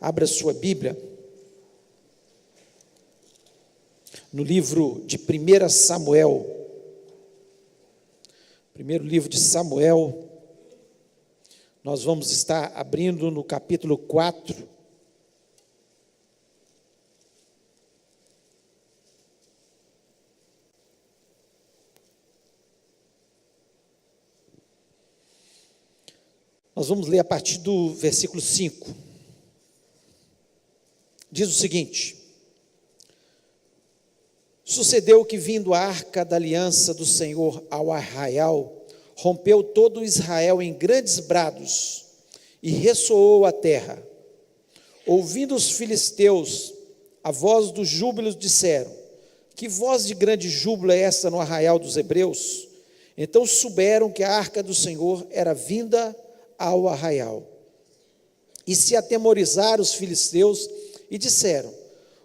Abra sua Bíblia no livro de 1 Samuel, primeiro livro de Samuel. Nós vamos estar abrindo no capítulo 4. Nós vamos ler a partir do versículo 5. Diz o seguinte: sucedeu que, vindo a arca da aliança do Senhor ao arraial, rompeu todo Israel em grandes brados e ressoou a terra. Ouvindo os filisteus a voz do júbilo, disseram: que voz de grande júbilo é esta no arraial dos hebreus? Então souberam que a arca do Senhor era vinda ao arraial. E se atemorizaram os filisteus e disseram: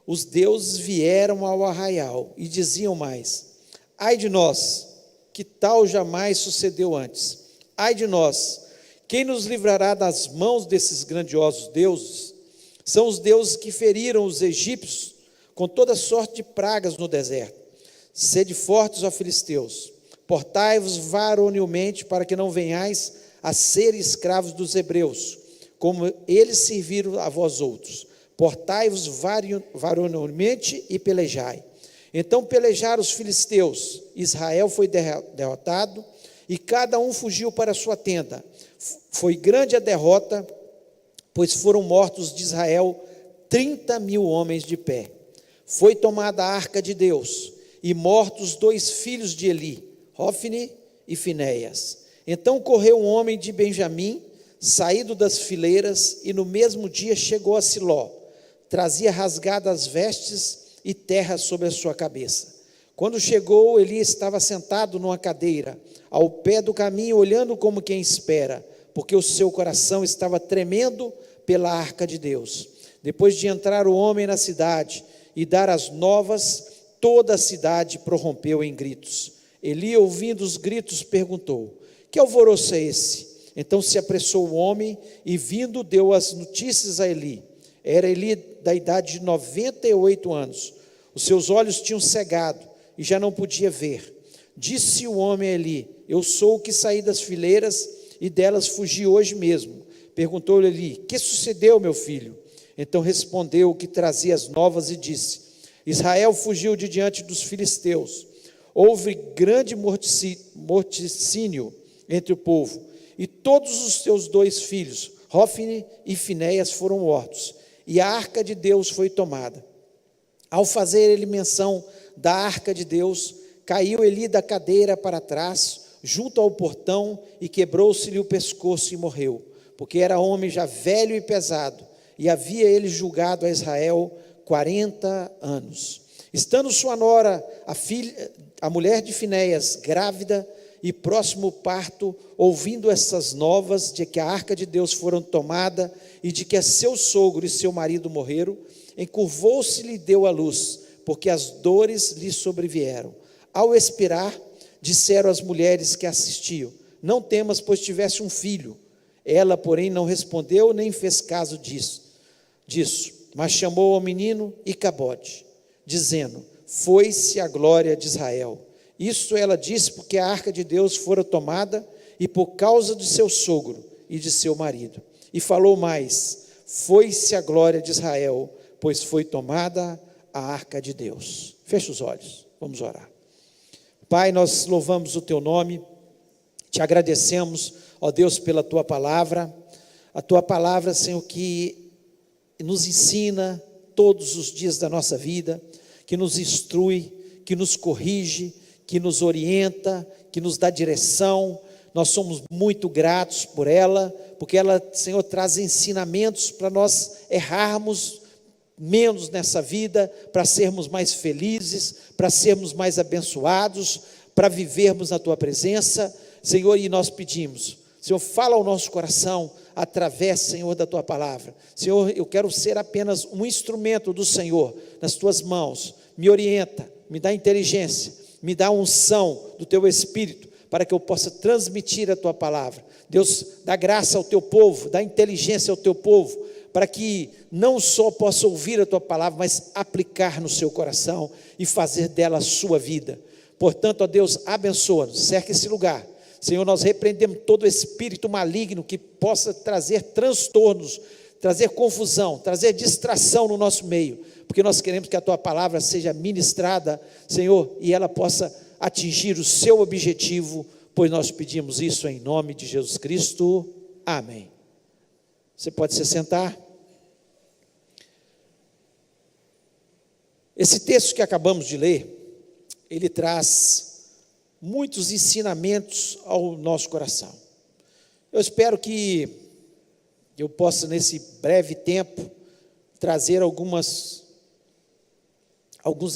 os deuses vieram ao arraial. E diziam mais: ai de nós, que tal jamais sucedeu antes. Ai de nós, quem nos livrará das mãos desses grandiosos deuses? São os deuses que feriram os egípcios com toda sorte de pragas no deserto. Sede fortes, ó filisteus, portai-vos varonilmente, para que não venhais a ser escravos dos hebreus, como eles serviram a vós outros. Portai-vos varonilmente e pelejai. Então pelejaram os filisteus, Israel foi derrotado, e cada um fugiu para a sua tenda. Foi grande a derrota, pois foram mortos de Israel 30.000 homens de pé. Foi tomada a arca de Deus, e mortos 2 filhos de Eli, Hofni e Finéias. Então correu um homem de Benjamim, saído das fileiras, e no mesmo dia chegou a Siló. Trazia rasgadas as vestes e terra sobre a sua cabeça. Quando chegou, Eli estava sentado numa cadeira, ao pé do caminho, olhando como quem espera, porque o seu coração estava tremendo pela arca de Deus. Depois de entrar o homem na cidade e dar as novas, toda a cidade prorrompeu em gritos. Eli, ouvindo os gritos, perguntou: que alvoroço é esse? Então se apressou o homem e, vindo, deu as notícias a Eli. Era Eli da idade de 98 anos. Os seus olhos tinham cegado e já não podia ver. Disse o homem a Eli: eu sou o que saí das fileiras e delas fugi hoje mesmo. Perguntou-lhe Eli: que sucedeu, meu filho? Então respondeu o que trazia as novas e disse: Israel fugiu de diante dos filisteus. Houve grande morticínio entre o povo, e todos os seus 2 filhos, Hofni e Finéias, foram mortos, e a arca de Deus foi tomada. Ao fazer ele menção da arca de Deus, caiu Eli da cadeira para trás, junto ao portão, e quebrou-se-lhe o pescoço e morreu, porque era homem já velho e pesado, e havia ele julgado a Israel 40 anos. Estando sua nora, a mulher de Finéias, grávida e próximo ao parto, ouvindo essas novas de que a arca de Deus fora tomada e de que seu sogro e seu marido morreram, encurvou-se e lhe deu à luz, porque as dores lhe sobrevieram. Ao expirar, disseram as mulheres que assistiam: não temas, pois tivesse um filho. Ela, porém, não respondeu nem fez caso disso, mas chamou ao menino Icabode, dizendo: foi-se a glória de Israel. Isso ela disse porque a arca de Deus fora tomada e por causa de seu sogro e de seu marido. E falou mais: foi-se a glória de Israel, pois foi tomada a arca de Deus. Feche os olhos, vamos orar. Pai, nós louvamos o teu nome, te agradecemos, ó Deus, pela tua palavra, a tua palavra, Senhor, que nos ensina todos os dias da nossa vida, que nos instrui, que nos corrige, que nos orienta, que nos dá direção. Nós somos muito gratos por ela, porque ela, Senhor, traz ensinamentos para nós errarmos menos nessa vida, para sermos mais felizes, para sermos mais abençoados, para vivermos na tua presença, Senhor. E nós pedimos, Senhor, fala ao nosso coração através, Senhor, da tua palavra. Senhor, eu quero ser apenas um instrumento do Senhor nas tuas mãos. Me orienta, me dá inteligência, me dá unção do teu Espírito, para que eu possa transmitir a tua palavra. Deus, dá graça ao teu povo, dá inteligência ao teu povo, para que não só possa ouvir a tua palavra, mas aplicar no seu coração e fazer dela a sua vida. Portanto, ó Deus, abençoa-nos, cerca esse lugar. Senhor, nós repreendemos todo espírito maligno que possa trazer transtornos, trazer confusão, trazer distração no nosso meio, porque nós queremos que a tua palavra seja ministrada, Senhor, e ela possa atingir o seu objetivo, pois nós pedimos isso em nome de Jesus Cristo. Amém. Você pode se sentar. Esse texto que acabamos de ler, ele traz muitos ensinamentos ao nosso coração. Eu espero que eu possa, nesse breve tempo, trazer alguns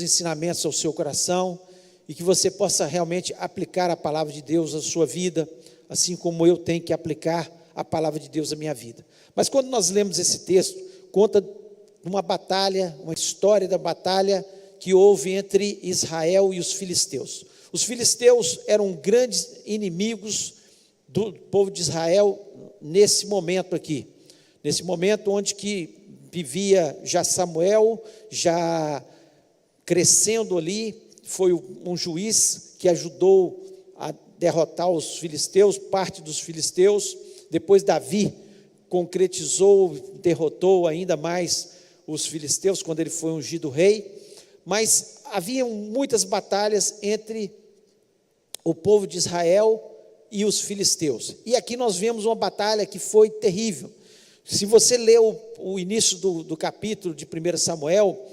ensinamentos ao seu coração e que você possa realmente aplicar a palavra de Deus à sua vida, assim como eu tenho que aplicar a palavra de Deus à minha vida. Mas quando nós lemos esse texto, conta uma batalha, uma história da batalha que houve entre Israel e os filisteus. Os filisteus eram grandes inimigos do povo de Israel nesse momento aqui. Nesse momento onde que vivia já Samuel, já crescendo ali, foi um juiz que ajudou a derrotar os filisteus, parte dos filisteus. Depois Davi concretizou, derrotou ainda mais os filisteus quando ele foi ungido rei. Mas havia muitas batalhas entre o povo de Israel e os filisteus. E aqui nós vemos uma batalha que foi terrível. Se você ler o início do capítulo de 1 Samuel,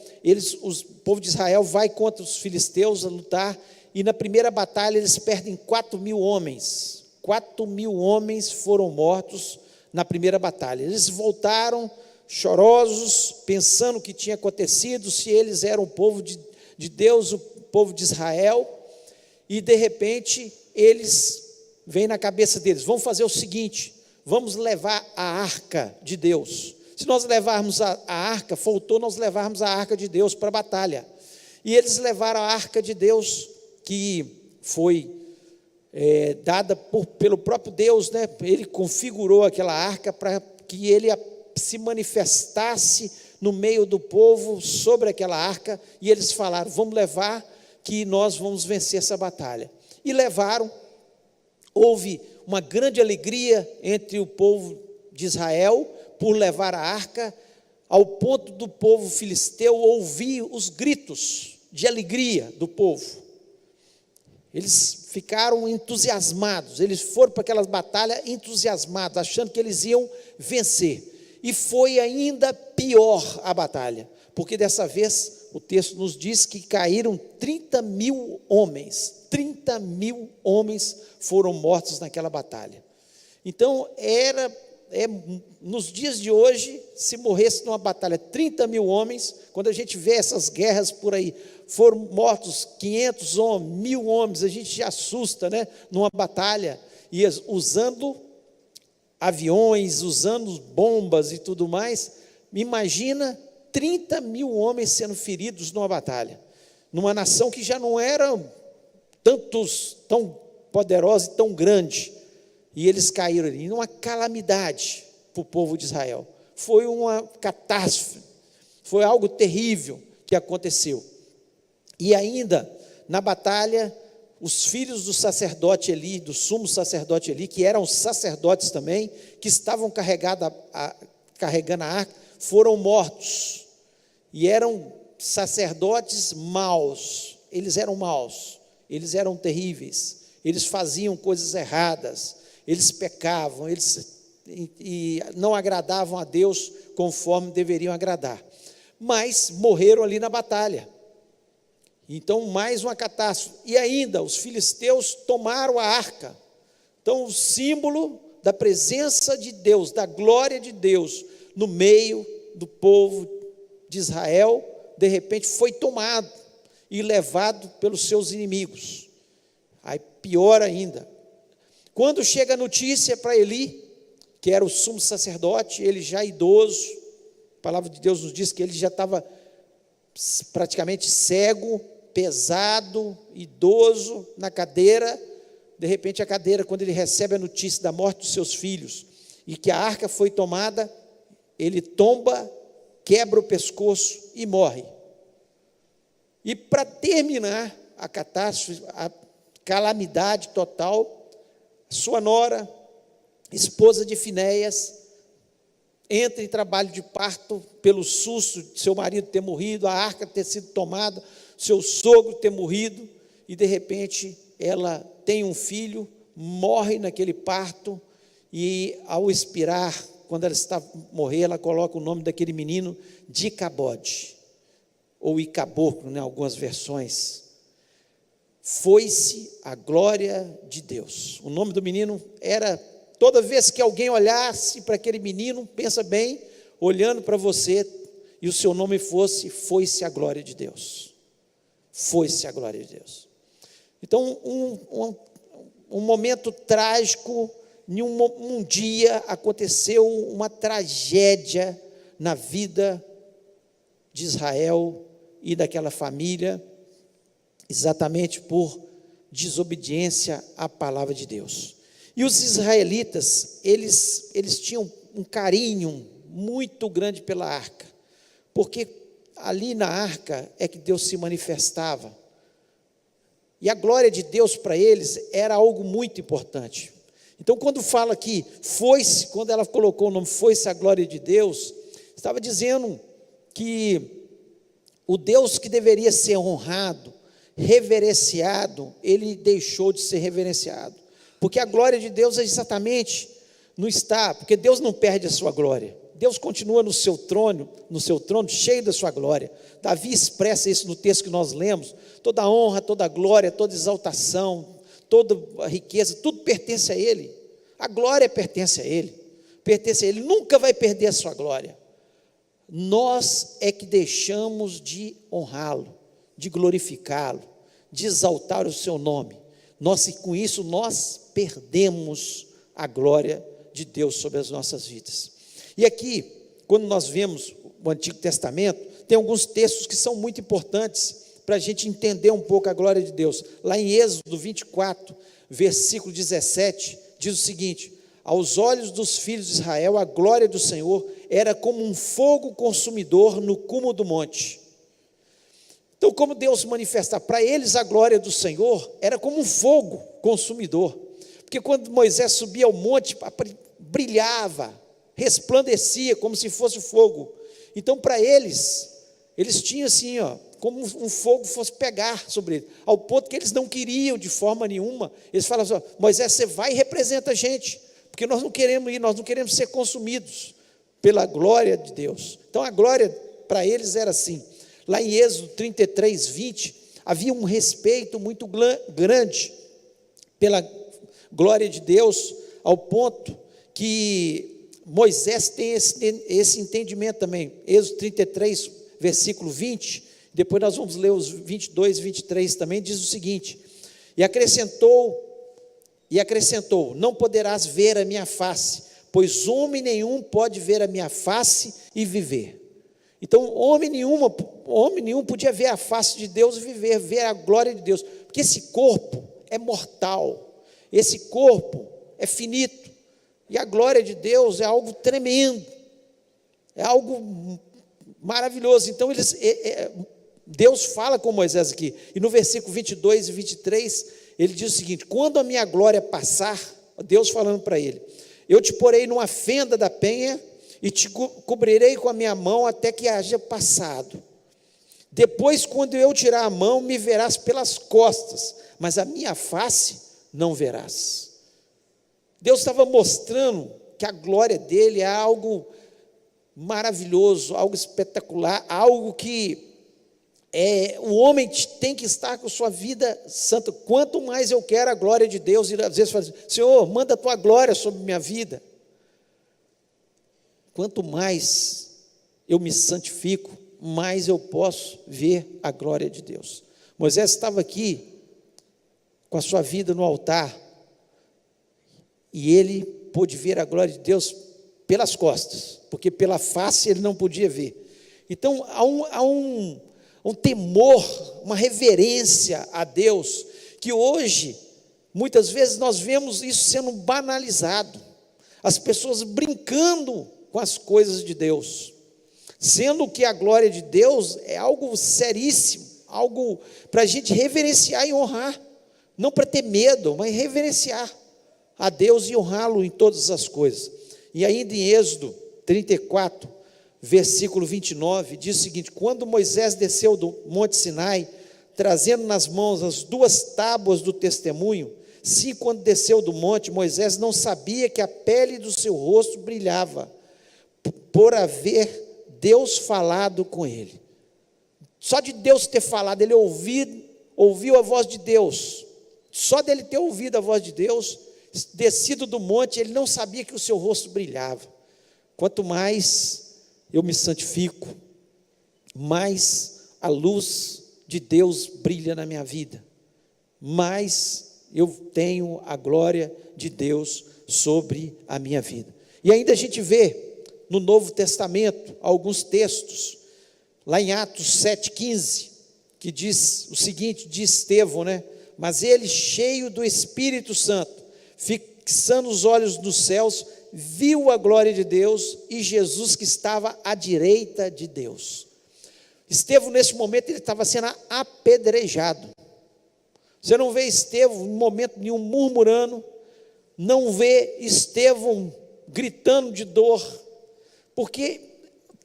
o povo de Israel vai contra os filisteus a lutar, e na primeira batalha eles perdem 4.000 homens. 4.000 homens foram mortos na primeira batalha. Eles voltaram chorosos, pensando o que tinha acontecido, se eles eram o povo de Deus, o povo de Israel, e de repente eles vêm na cabeça deles: vamos fazer o seguinte, vamos levar a arca de Deus. Se nós levarmos a arca, faltou nós levarmos a arca de Deus para a batalha. E eles levaram a arca de Deus, que foi dada pelo próprio Deus, né? Ele configurou aquela arca para que ele se manifestasse no meio do povo sobre aquela arca, e eles falaram: vamos levar, que nós vamos vencer essa batalha. E levaram. Houve uma grande alegria entre o povo de Israel por levar a arca, ao ponto do povo filisteu ouvir os gritos de alegria do povo. Eles ficaram entusiasmados, eles foram para aquela batalha entusiasmados, achando que eles iam vencer. E foi ainda pior a batalha, porque dessa vez o texto nos diz que caíram 30.000 homens. 30.000 homens foram mortos naquela batalha. Então, nos dias de hoje, se morresse numa batalha 30.000 homens, quando a gente vê essas guerras por aí, foram mortos 500 homens, 1.000 homens, a gente se assusta, né? Numa batalha, e usando aviões, usando bombas e tudo mais. Imagina 30.000 homens sendo feridos numa batalha, numa nação que já não era tão poderosa e tão grande, e eles caíram ali, numa calamidade para o povo de Israel. Foi uma catástrofe, foi algo terrível que aconteceu. E ainda, na batalha, os filhos do sacerdote Eli, do sumo sacerdote Eli, que eram sacerdotes também, que estavam carregando a arca, foram mortos. E eram sacerdotes maus, eles eram terríveis, eles faziam coisas erradas, eles pecavam, e não agradavam a Deus conforme deveriam agradar. Mas morreram ali na batalha. Então, mais uma catástrofe. E ainda, os filisteus tomaram a arca. Então, o símbolo da presença de Deus, da glória de Deus, no meio do povo de Israel, de repente foi tomado e levado pelos seus inimigos. Aí, pior ainda. Quando chega a notícia para Eli, que era o sumo sacerdote, ele já idoso, a palavra de Deus nos diz que ele já estava praticamente cego, pesado, idoso, na cadeira. De repente a cadeira, quando ele recebe a notícia da morte dos seus filhos, e que a arca foi tomada, ele tomba, quebra o pescoço e morre. E para terminar a catástrofe, a calamidade total, sua nora, esposa de Finéias, entra em trabalho de parto pelo susto de seu marido ter morrido, a arca ter sido tomada, seu sogro ter morrido, e de repente ela tem um filho, morre naquele parto, e ao expirar, quando ela está a morrer, ela coloca o nome daquele menino de Icabode, ou Icaboclo, em algumas versões. Foi-se a glória de Deus. O nome do menino era, toda vez que alguém olhasse para aquele menino, pensa bem, olhando para você, e o seu nome fosse, foi-se a glória de Deus. Foi-se a glória de Deus. Então, um momento trágico, em um dia aconteceu uma tragédia na vida de Israel e daquela família, exatamente por desobediência à palavra de Deus. E os israelitas, eles tinham um carinho muito grande pela arca, porque ali na arca é que Deus se manifestava, e a glória de Deus para eles era algo muito importante. Então, quando fala que foi-se, quando ela colocou o nome foi-se a glória de Deus, estava dizendo que o Deus que deveria ser honrado, reverenciado, ele deixou de ser reverenciado, porque a glória de Deus é exatamente, não está, porque Deus não perde a sua glória, Deus continua no seu trono cheio da sua glória. Davi expressa isso no texto que nós lemos, toda a honra, toda a glória, toda a exaltação, toda a riqueza, tudo pertence a Ele, a glória pertence a Ele, nunca vai perder a sua glória. Nós é que deixamos de honrá-lo, de glorificá-lo, de exaltar o seu nome. E com isso nós perdemos a glória de Deus sobre as nossas vidas. E aqui, quando nós vemos o Antigo Testamento, tem alguns textos que são muito importantes para a gente entender um pouco a glória de Deus. Lá em Êxodo 24, versículo 17, diz o seguinte: aos olhos dos filhos de Israel, a glória do Senhor era como um fogo consumidor no cume do monte. Então, como Deus se manifesta para eles, a glória do Senhor era como um fogo consumidor, porque quando Moisés subia ao monte, brilhava, resplandecia como se fosse fogo. Então, para eles tinham assim, como um fogo fosse pegar sobre eles, ao ponto que eles não queriam de forma nenhuma. Eles falavam assim: Moisés, você vai e representa a gente, porque nós não queremos ir, nós não queremos ser consumidos pela glória de Deus. Então a glória para eles era assim. Lá em Êxodo 33, 20, havia um respeito muito grande pela glória de Deus, ao ponto que Moisés tem esse entendimento também. Êxodo 33, versículo 20, depois nós vamos ler os 22 e 23 também, diz o seguinte: e acrescentou, não poderás ver a minha face, pois homem nenhum pode ver a minha face e viver. Então, homem nenhum podia ver a face de Deus e viver, ver a glória de Deus, porque esse corpo é mortal, esse corpo é finito, e a glória de Deus é algo tremendo, é algo maravilhoso. Então, Deus fala com Moisés aqui, e no versículo 22 e 23, ele diz o seguinte: quando a minha glória passar, Deus falando para ele, eu te porei numa fenda da penha, e te cobrirei com a minha mão até que haja passado. Depois, quando eu tirar a mão, me verás pelas costas, mas a minha face não verás. Deus estava mostrando que a glória dele é algo maravilhoso, algo espetacular, algo que o homem tem que estar com sua vida santa. Quanto mais eu quero a glória de Deus, e às vezes fala assim: Senhor, manda a tua glória sobre minha vida. Quanto mais eu me santifico, mais eu posso ver a glória de Deus. Moisés estava aqui com a sua vida no altar, e ele pôde ver a glória de Deus pelas costas, porque pela face ele não podia ver. Então há um temor, uma reverência a Deus, que hoje, muitas vezes nós vemos isso sendo banalizado, as pessoas brincando com as coisas de Deus, sendo que a glória de Deus é algo seríssimo, algo para a gente reverenciar e honrar, não para ter medo, mas reverenciar a Deus e honrá-lo em todas as coisas. E ainda em Êxodo 34, versículo 29, diz o seguinte: quando Moisés desceu do monte Sinai, trazendo nas mãos as 2 tábuas do testemunho, sim, quando desceu do monte, Moisés não sabia que a pele do seu rosto brilhava, por haver Deus falado com ele. Só de Deus ter falado, ele ouviu a voz de Deus, só dele ter ouvido a voz de Deus, descido do monte, ele não sabia que o seu rosto brilhava. Quanto mais eu me santifico, mais a luz de Deus brilha na minha vida, mais eu tenho a glória de Deus sobre a minha vida. E ainda a gente vê no Novo Testamento alguns textos, lá em Atos 7,15, que diz o seguinte, de Estevão, mas ele, cheio do Espírito Santo, fixando os olhos nos céus, viu a glória de Deus e Jesus que estava à direita de Deus. Estevão, nesse momento, ele estava sendo apedrejado. Você não vê Estevão em momento nenhum murmurando, não vê Estevão gritando de dor, porque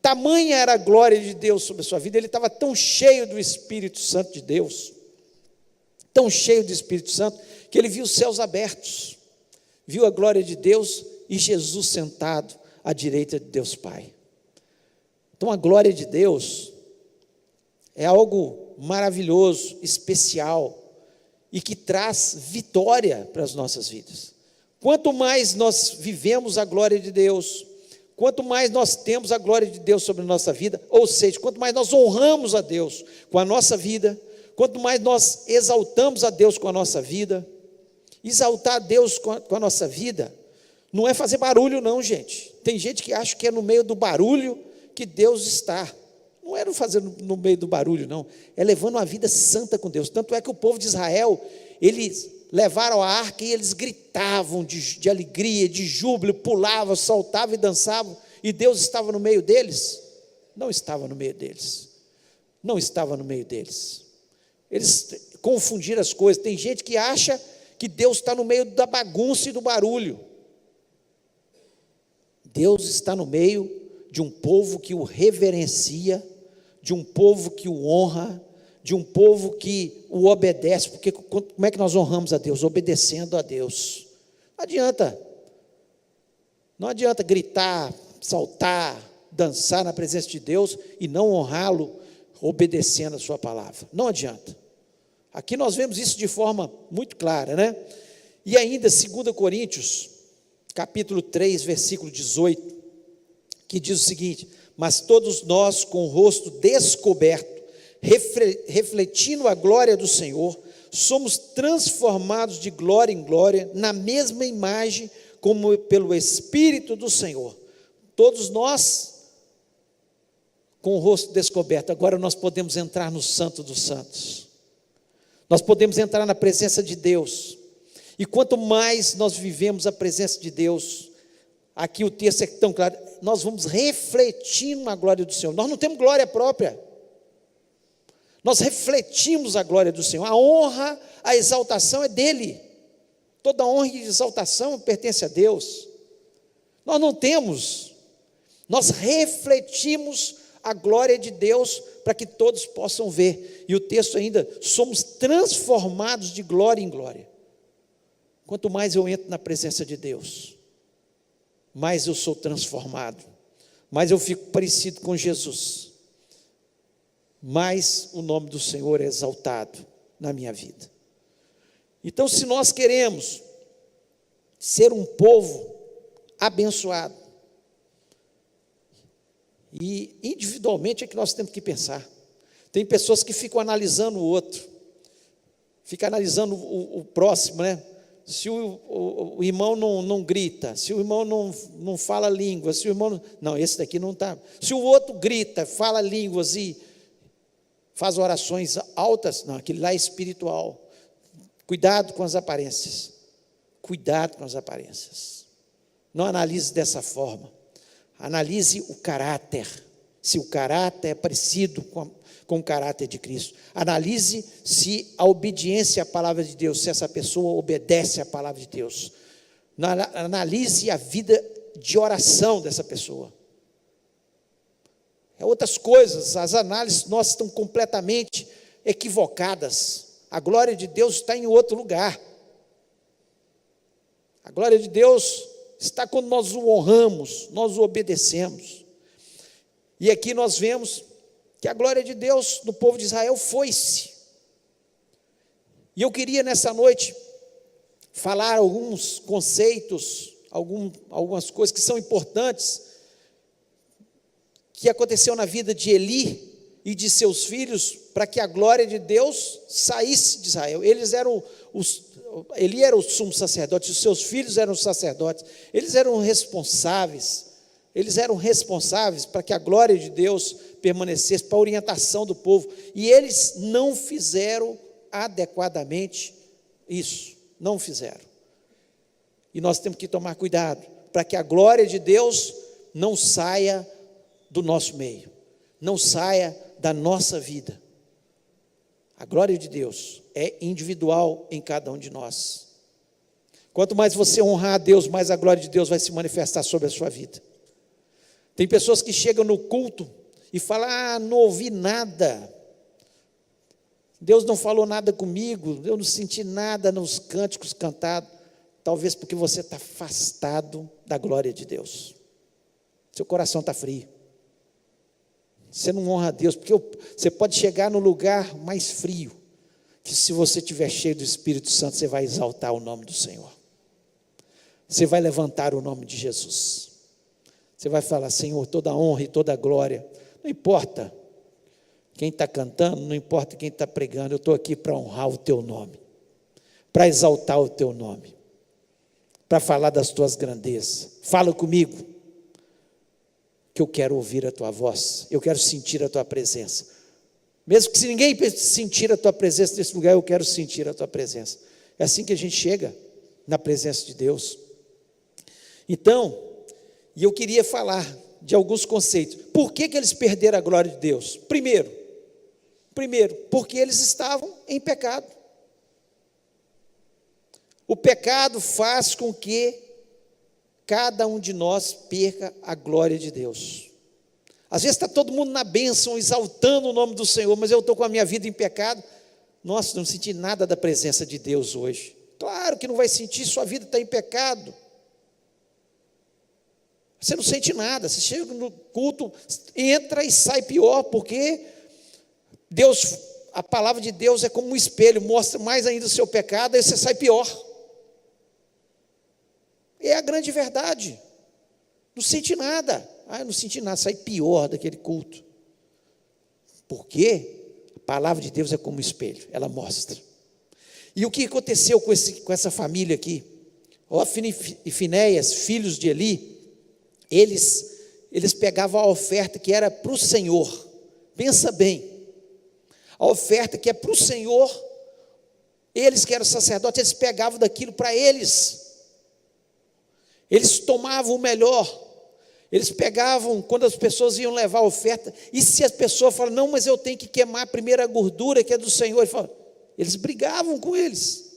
tamanha era a glória de Deus sobre a sua vida. Ele estava tão cheio do Espírito Santo de Deus, tão cheio do Espírito Santo, que ele viu os céus abertos, viu a glória de Deus e Jesus sentado à direita de Deus Pai. Então a glória de Deus é algo maravilhoso, especial, e que traz vitória para as nossas vidas. Quanto mais nós vivemos a glória de Deus, quanto mais nós temos a glória de Deus sobre a nossa vida, ou seja, quanto mais nós honramos a Deus com a nossa vida, quanto mais nós exaltamos a Deus com a nossa vida, exaltar a Deus com a nossa vida, não é fazer barulho não, gente. Tem gente que acha que é no meio do barulho que Deus está. Não é fazer no meio do barulho não, é levando uma vida santa com Deus. Tanto é que o povo de Israel, eles levaram a arca e eles gritavam de alegria, de júbilo, pulavam, saltavam e dançavam, e Deus estava no meio deles? Não estava no meio deles, não estava no meio deles. Eles confundiram as coisas. Tem gente que acha que Deus está no meio da bagunça e do barulho. Deus está no meio de um povo que o reverencia, de um povo que o honra, de um povo que o obedece. Porque como é que nós honramos a Deus? Obedecendo a Deus. Não adianta gritar, saltar, dançar na presença de Deus e não honrá-lo obedecendo a sua palavra. Não adianta. Aqui nós vemos isso de forma muito clara, E ainda 2 Coríntios, capítulo 3, versículo 18, que diz o seguinte: mas todos nós com o rosto descoberto, refletindo a glória do Senhor, somos transformados de glória em glória, na mesma imagem, como pelo Espírito do Senhor. Todos nós com o rosto descoberto, agora nós podemos entrar no Santo dos Santos, nós podemos entrar na presença de Deus, e quanto mais nós vivemos a presença de Deus, aqui o texto é tão claro, nós vamos refletindo a glória do Senhor. Nós não temos glória própria, nós refletimos a glória do Senhor. A honra, a exaltação é dele, toda honra e exaltação pertence a Deus. Nós não temos, nós refletimos a glória de Deus para que todos possam ver. E o texto ainda, somos transformados de glória em glória. Quanto mais eu entro na presença de Deus, mais eu sou transformado, mais eu fico parecido com Jesus, mais o nome do Senhor é exaltado na minha vida. Então, se nós queremos ser um povo abençoado, e individualmente é que nós temos que pensar. Tem pessoas que ficam analisando o outro, ficam analisando o próximo, Se o irmão não grita, se o irmão não fala línguas, se o irmão não, esse daqui não está. Se o outro grita, fala línguas e faz orações altas, não, aquele lá é espiritual. Cuidado com as aparências. Cuidado com as aparências. Não analise dessa forma. Analise o caráter, se o caráter é parecido com o caráter de Cristo. Analise se a obediência à palavra de Deus, se essa pessoa obedece à palavra de Deus. Analise a vida de oração dessa pessoa. Outras coisas, as análises nossas estão completamente equivocadas. A glória de Deus está em outro lugar. A glória de Deus está quando nós o honramos, nós o obedecemos. E aqui nós vemos que a glória de Deus no povo de Israel foi-se. E eu queria nessa noite falar alguns conceitos, algumas coisas que são importantes, que aconteceu na vida de Eli e de seus filhos, para que a glória de Deus saísse de Israel. Eli era o sumo sacerdote, os seus filhos eram os sacerdotes, eles eram responsáveis para que a glória de Deus permanecesse, para a orientação do povo, e eles não fizeram adequadamente isso, não fizeram. E nós temos que tomar cuidado, para que a glória de Deus não saia do nosso meio, não saia da nossa vida. A glória de Deus é individual em cada um de nós. Quanto mais você honrar a Deus, mais a glória de Deus vai se manifestar sobre a sua vida. Tem pessoas que chegam no culto e falam: não ouvi nada, Deus não falou nada comigo, eu não senti nada nos cânticos cantados. Talvez porque você está afastado da glória de Deus, seu coração está frio. Você não honra a Deus, porque você pode chegar no lugar mais frio, que se você estiver cheio do Espírito Santo, você vai exaltar o nome do Senhor, você vai levantar o nome de Jesus, você vai falar: Senhor, toda honra e toda glória, não importa quem está cantando, não importa quem está pregando, eu estou aqui para honrar o teu nome, para exaltar o teu nome, para falar das tuas grandezas. Fala comigo, que eu quero ouvir a tua voz, eu quero sentir a tua presença, mesmo que se ninguém sentir a tua presença nesse lugar, eu quero sentir a tua presença. É assim que a gente chega na presença de Deus. Então, e eu queria falar de alguns conceitos. Por que eles perderam a glória de Deus? Primeiro, porque eles estavam em pecado. O pecado faz com que cada um de nós perca a glória de Deus. Às vezes está todo mundo na bênção, exaltando o nome do Senhor, mas eu estou com a minha vida em pecado. Nossa, não senti nada da presença de Deus hoje. Claro que não vai sentir, sua vida está em pecado. Você não sente nada, você chega no culto, entra e sai pior, porque Deus, a palavra de Deus é como um espelho, mostra mais ainda o seu pecado, aí você sai pior. É a grande verdade. Não sente nada. Eu não senti nada, sai pior daquele culto. Por quê? A palavra de Deus é como um espelho, ela mostra. E o que aconteceu com essa família aqui? Hofni e Finéias, filhos de Eli, eles pegavam a oferta que era para o Senhor. Pensa bem, a oferta que é para o Senhor, eles que eram sacerdotes, eles pegavam daquilo para eles. Eles tomavam o melhor. Eles pegavam, quando as pessoas iam levar a oferta, e se as pessoas falavam: não, mas eu tenho que queimar primeiro a gordura que é do Senhor, eles brigavam com eles.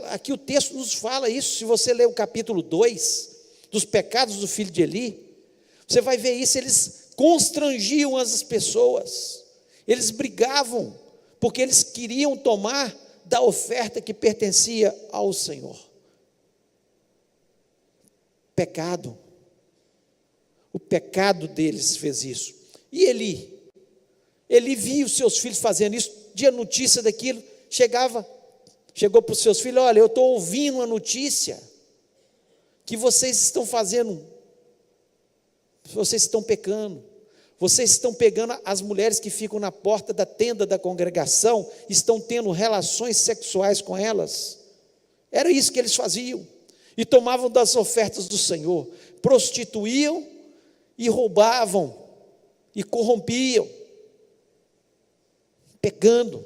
Aqui o texto nos fala isso. Se você ler o capítulo 2, dos pecados do filho de Eli, você vai ver isso. Eles constrangiam as pessoas, eles brigavam, porque eles queriam tomar da oferta que pertencia ao Senhor. Pecado. O pecado deles fez isso. E Eli via os seus filhos fazendo isso, dia notícia daquilo, chegou para os seus filhos: olha, eu estou ouvindo uma notícia que vocês estão fazendo, vocês estão pecando, vocês estão pegando as mulheres que ficam na porta da tenda da congregação, estão tendo relações sexuais com elas. Era isso que eles faziam, e tomavam das ofertas do Senhor, prostituíam e roubavam e corrompiam, pecando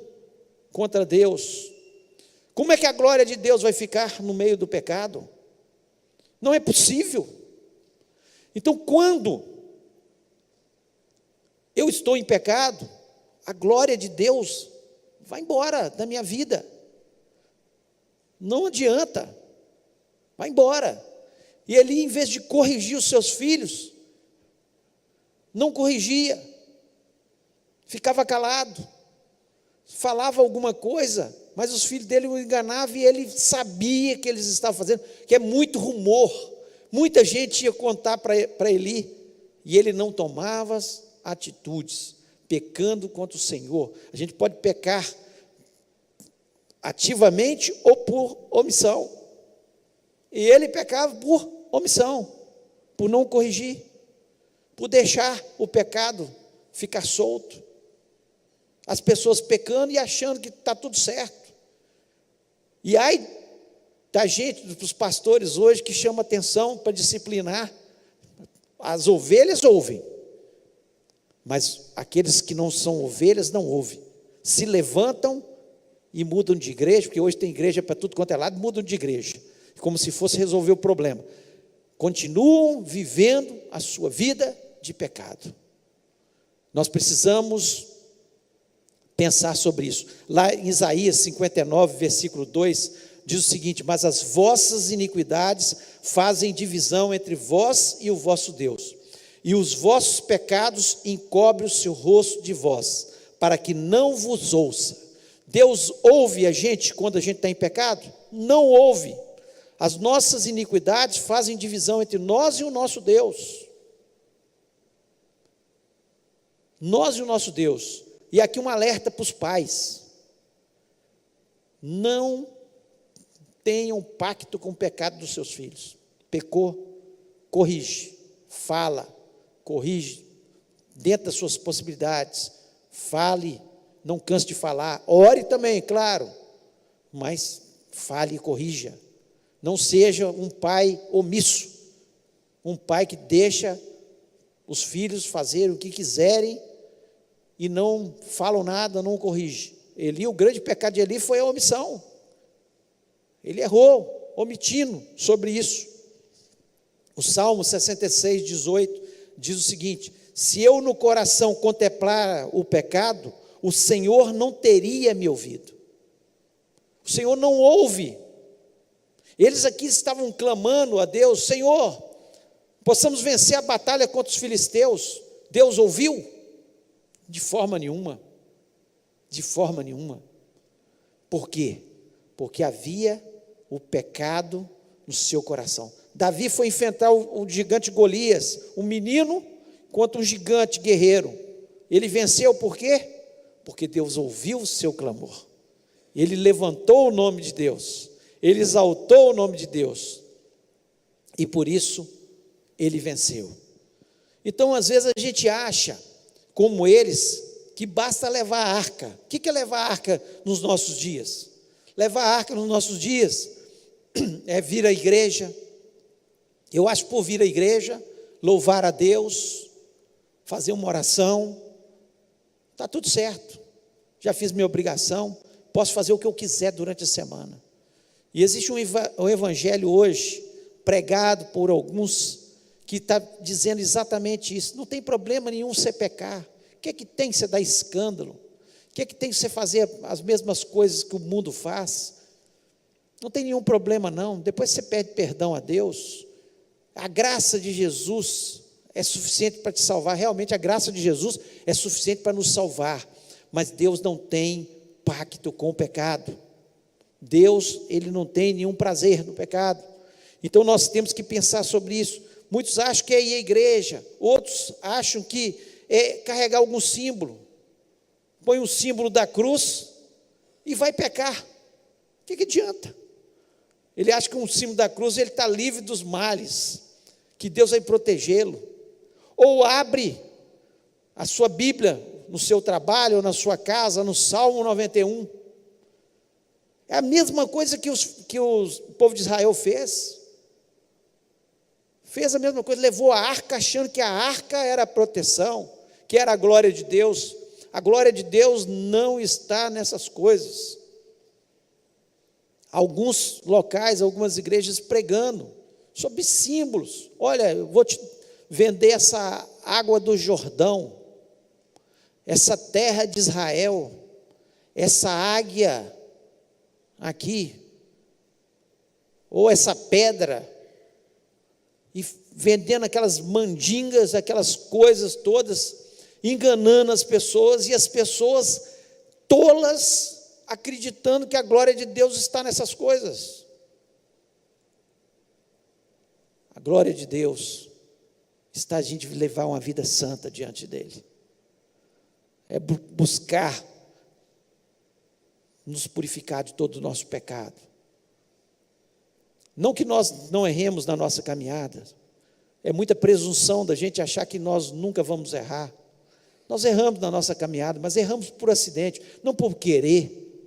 contra Deus. Como é que a glória de Deus vai ficar no meio do pecado? Não é possível. Então, quando eu estou em pecado, a glória de Deus vai embora da minha vida. Não adianta, vai embora. E Eli, em vez de corrigir os seus filhos, não corrigia, ficava calado, falava alguma coisa, mas os filhos dele o enganavam e ele sabia que eles estavam fazendo, que é muito rumor. Muita gente ia contar para Eli e ele não tomava as atitudes, pecando contra o Senhor. A gente pode pecar ativamente ou por omissão. E ele pecava por omissão, por não corrigir, por deixar o pecado ficar solto. As pessoas pecando e achando que está tudo certo. E aí, da gente, dos pastores hoje, que chama atenção para disciplinar. As ovelhas ouvem, mas aqueles que não são ovelhas não ouvem. Se levantam e mudam de igreja, porque hoje tem igreja para tudo quanto é lado, mudam de igreja, como se fosse resolver o problema. Continuam vivendo a sua vida de pecado. Nós precisamos pensar sobre isso. Lá em Isaías 59, versículo 2, diz o seguinte: mas as vossas iniquidades fazem divisão entre vós e o vosso Deus, e os vossos pecados encobrem o seu rosto de vós, para que não vos ouça. Deus ouve a gente quando a gente está em pecado? Não ouve. As nossas iniquidades fazem divisão entre nós e o nosso Deus. Nós e o nosso Deus. E aqui um alerta para os pais: não tenham pacto com o pecado dos seus filhos. Pecou, corrige, fala, corrige, dentro das suas possibilidades, fale, não canse de falar, ore também, claro, mas fale e corrija. Não seja um pai omisso, um pai que deixa os filhos fazerem o que quiserem e não falam nada, não corrige. Eli, o grande pecado de Eli foi a omissão. Ele errou, omitindo sobre isso. O Salmo 66, 18, diz o seguinte: se eu no coração contemplar o pecado, o Senhor não teria me ouvido. O Senhor não ouve. Eles aqui estavam clamando a Deus: Senhor, possamos vencer a batalha contra os filisteus. Deus ouviu? De forma nenhuma. De forma nenhuma. Por quê? Porque havia o pecado no seu coração. Davi foi enfrentar o gigante Golias, um menino contra um gigante guerreiro. Ele venceu por quê? Porque Deus ouviu o seu clamor. Ele levantou o nome de Deus. Ele exaltou o nome de Deus. E por isso ele venceu. Então, às vezes a gente acha, como eles, que basta levar a arca. O que é levar a arca nos nossos dias? Levar a arca nos nossos dias é vir à igreja. Eu acho que por vir à igreja, louvar a Deus, fazer uma oração, está tudo certo. Já fiz minha obrigação, posso fazer o que eu quiser durante a semana. E existe um evangelho hoje, pregado por alguns, que está dizendo exatamente isso. Não tem problema nenhum você pecar. O que é que tem você dar escândalo? O que é que tem você fazer as mesmas coisas que o mundo faz? Não tem nenhum problema não. Depois você pede perdão a Deus. A graça de Jesus é suficiente para te salvar. Realmente a graça de Jesus é suficiente para nos salvar. Mas Deus não tem pacto com o pecado. Deus, Ele não tem nenhum prazer no pecado. Então nós temos que pensar sobre isso. Muitos acham que é ir à igreja, outros acham que é carregar algum símbolo. Põe um símbolo da cruz e vai pecar. O que adianta? Ele acha que com o símbolo da cruz ele está livre dos males, que Deus vai protegê-lo. Ou abre a sua Bíblia no seu trabalho ou na sua casa, no Salmo 91. É a mesma coisa que o povo de Israel fez. Fez a mesma coisa, levou a arca achando que a arca era a proteção, que era a glória de Deus. A glória de Deus não está nessas coisas. Alguns locais, algumas igrejas pregando sobre símbolos. Olha, eu vou te vender essa água do Jordão, essa terra de Israel, essa águia aqui, ou essa pedra, e vendendo aquelas mandingas, aquelas coisas todas, enganando as pessoas, e as pessoas tolas, acreditando que a glória de Deus está nessas coisas. A glória de Deus está a gente levar uma vida santa diante dele, é buscar nos purificar de todo o nosso pecado. Não que nós não erremos na nossa caminhada, é muita presunção da gente achar que nós nunca vamos errar. Nós erramos na nossa caminhada, mas erramos por acidente, não por querer.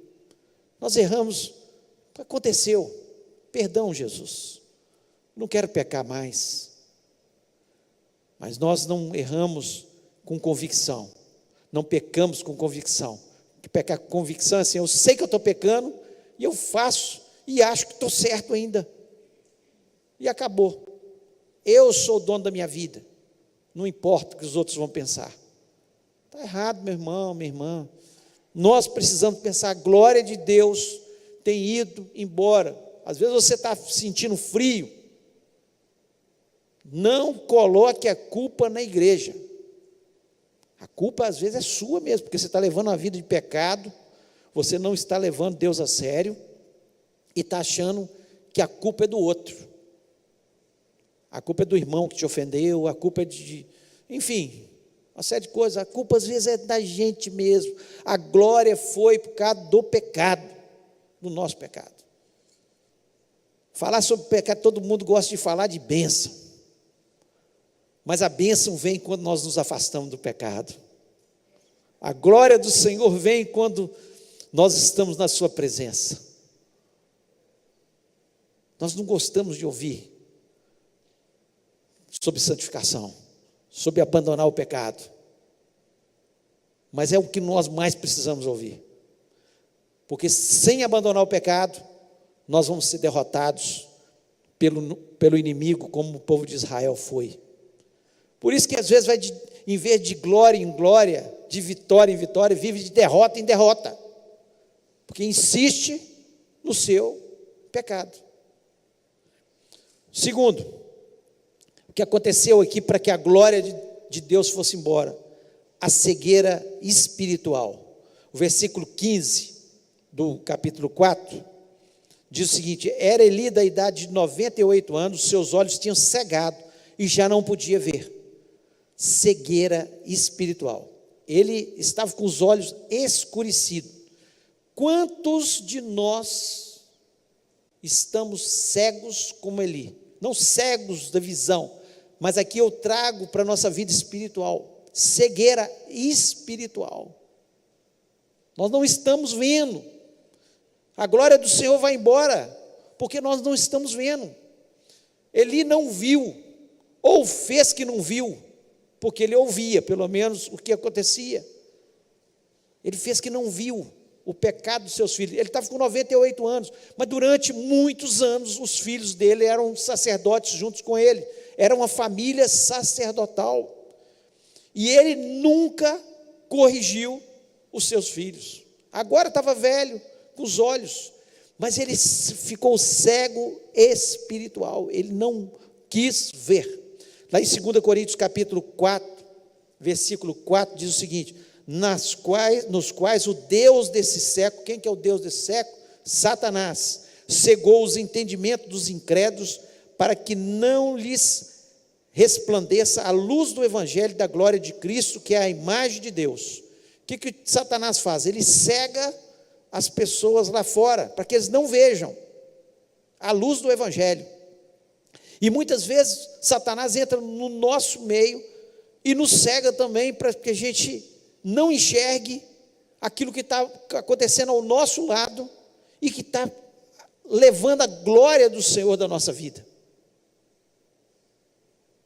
Nós erramos, aconteceu. Perdão, Jesus, não quero pecar mais. Mas nós não erramos com convicção, não pecamos com convicção. Que pecar com convicção é assim, eu sei que eu estou pecando, e eu faço, e acho que estou certo ainda. E acabou. Eu sou o dono da minha vida, não importa o que os outros vão pensar. Está errado, meu irmão, minha irmã. Nós precisamos pensar, a glória de Deus tem ido embora. Às vezes você está sentindo frio, não coloque a culpa na igreja. A culpa às vezes é sua mesmo, porque você está levando uma vida de pecado, você não está levando Deus a sério, e está achando que a culpa é do outro. A culpa é do irmão que te ofendeu, a culpa é enfim, uma série de coisas. A culpa às vezes é da gente mesmo. A glória foi por causa do pecado, do nosso pecado. Falar sobre pecado, todo mundo gosta de falar de bênção, mas a bênção vem quando nós nos afastamos do pecado. A glória do Senhor vem quando nós estamos na sua presença. Nós não gostamos de ouvir sobre santificação, sobre abandonar o pecado, mas é o que nós mais precisamos ouvir, porque sem abandonar o pecado, nós vamos ser derrotados pelo inimigo, como o povo de Israel foi. Por isso que às vezes vai em vez de glória em glória, de vitória em vitória, vive de derrota em derrota, porque insiste no seu pecado. Segundo, o que aconteceu aqui para que a glória de Deus fosse embora? A cegueira espiritual. O versículo 15 do capítulo 4 diz o seguinte: era Eli da idade de 98 anos, seus olhos tinham cegado e já não podia ver. Cegueira espiritual. Ele estava com os olhos escurecidos. Quantos de nós estamos cegos como Eli? Não cegos da visão, mas aqui eu trago para a nossa vida espiritual, cegueira espiritual. Nós não estamos vendo, a glória do Senhor vai embora, porque nós não estamos vendo. Eli não viu, ou fez que não viu, porque ele ouvia, pelo menos, o que acontecia. Ele fez que não viu o pecado dos seus filhos. Ele estava com 98 anos, mas durante muitos anos os filhos dele eram sacerdotes juntos com ele, era uma família sacerdotal, e ele nunca corrigiu os seus filhos. Agora estava velho, com os olhos, mas ele ficou cego espiritual, ele não quis ver. Lá em 2 Coríntios capítulo 4, versículo 4, diz o seguinte: nos quais o Deus desse século, quem que é o Deus desse século? Satanás, cegou os entendimentos dos incrédulos, para que não lhes resplandeça a luz do evangelho da glória de Cristo, que é a imagem de Deus. O que Satanás faz? Ele cega as pessoas lá fora, para que eles não vejam a luz do evangelho. E muitas vezes Satanás entra no nosso meio e nos cega também, para que a gente não enxergue aquilo que está acontecendo ao nosso lado e que está levando a glória do Senhor da nossa vida.